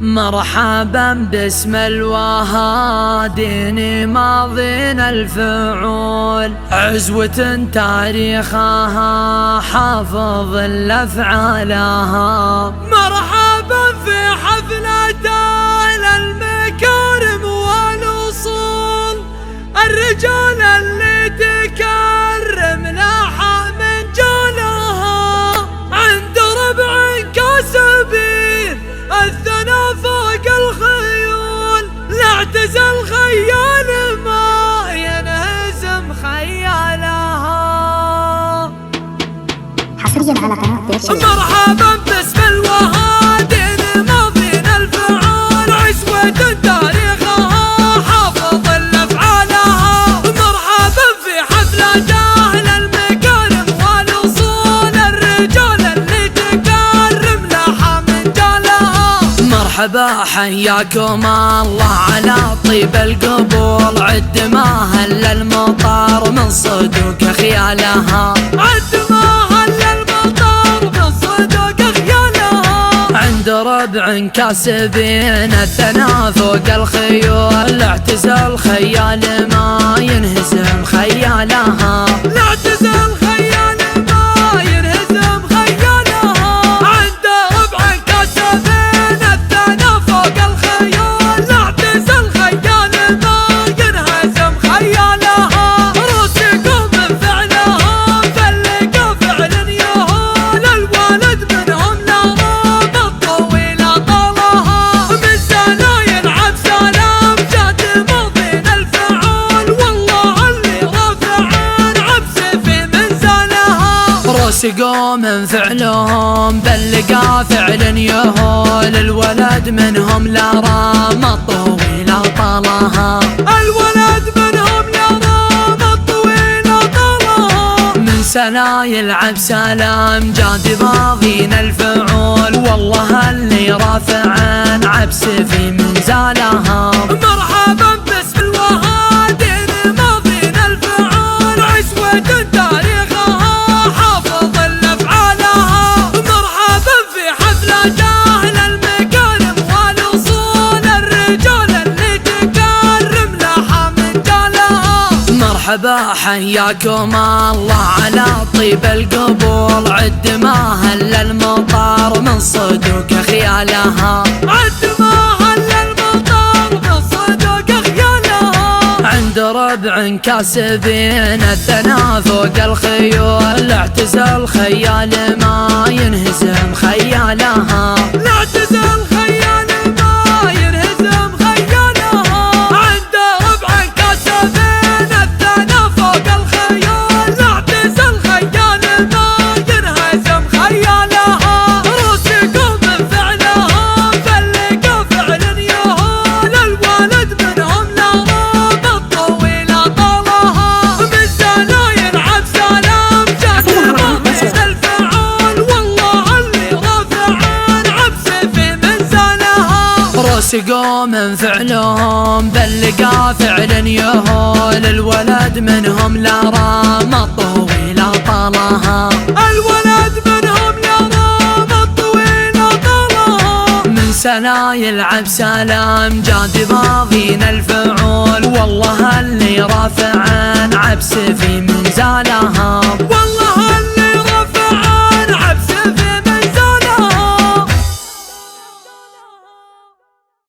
مرحبا باسم الوهادين ماضينا الفعول، عزوة تاريخها حافظ لأفعالها. مرحبا في حفلة أهل المكارم والأصول، الرجال اللي تكرم لاحى من جالها، عند ربع كاسبين الثنا فوق الخيول، لا اعتزل خيال ما ينهزم خيالها. حصريا على قناة دير. مرحبا باسم الوهادين ماضينا الفعول، عزوة تاريخها حافظ لأفعالها. مرحبا في حفلة أهل المكارم والأصول، الرجال اللي تكرم لاحى من جالها. مرحبا حياكم الله على طيب القبول، عد ما هل المطار من صدوق خيالها، عد ما هل المطار من صدوق خيالها. عند ربع كاسبين الثنا فوق الخيول، اعتزل خيال ما ينهزم خيالها، لا اعتزل خيال ما ينهزم خيالها. عند ربع كاسبين الثنا فوق الخيول، لا اعتزل خيال ما ينهزم خيالها. راسكم من فعلهم فلقى فعل يهول، الولد منهم لرام الطويلة طالها، من سنة يلعب سلام جاد ماضينا الفعول، والله اللي رافعين عبس في منزلها. راسقوا من فعلهم بلقى فعل يهول، الولد منهم لرام الطويلة طالها، الولد منهم لرام الطويلة طالها. من سنة يلعب سلام جاد ماضينا الفعول، والله اللي رافعين عبس في منزلها. مرحبا باسم الوهادين ماضينا الفعول، عزوة تاريخها حافظ لأفعالها. مرحبا في حفلة أهل المكارم والأصول، الرجال اللي تكرم لاحى من جالها. مرحبا حياكم الله على طيب القبول، عد ما هل المطار من صدوق خيالها، عد ما هل المطار من صدوق خيالها. عند ربع كاسبين الثنا فوق الخيول، اعتزل خيال ما ينهزم خيالها، لا اعتزل خيال ما ينهزم خيالها. عند ربع كاسبين الثنا فوق الخيول، لا اعتزل خيال ما ينهزم خيالها. راسكم من فعلهم فلقى فعل يهول، الولد منهم لرام الطويلة طالها، من سنة يلعب سلام جاد ماضينا الفعول، والله اللي رافعين عبس في منزلها. راسقوا من فعلهم بلقى فعل يهول، الولد منهم لرام الطويلة طالها، الولد منهم لرام الطويلة طالها. من سنة يلعب سلام جاد ماضينا الفعول، والله اللي رافعين عبس في منزلها، والله اللي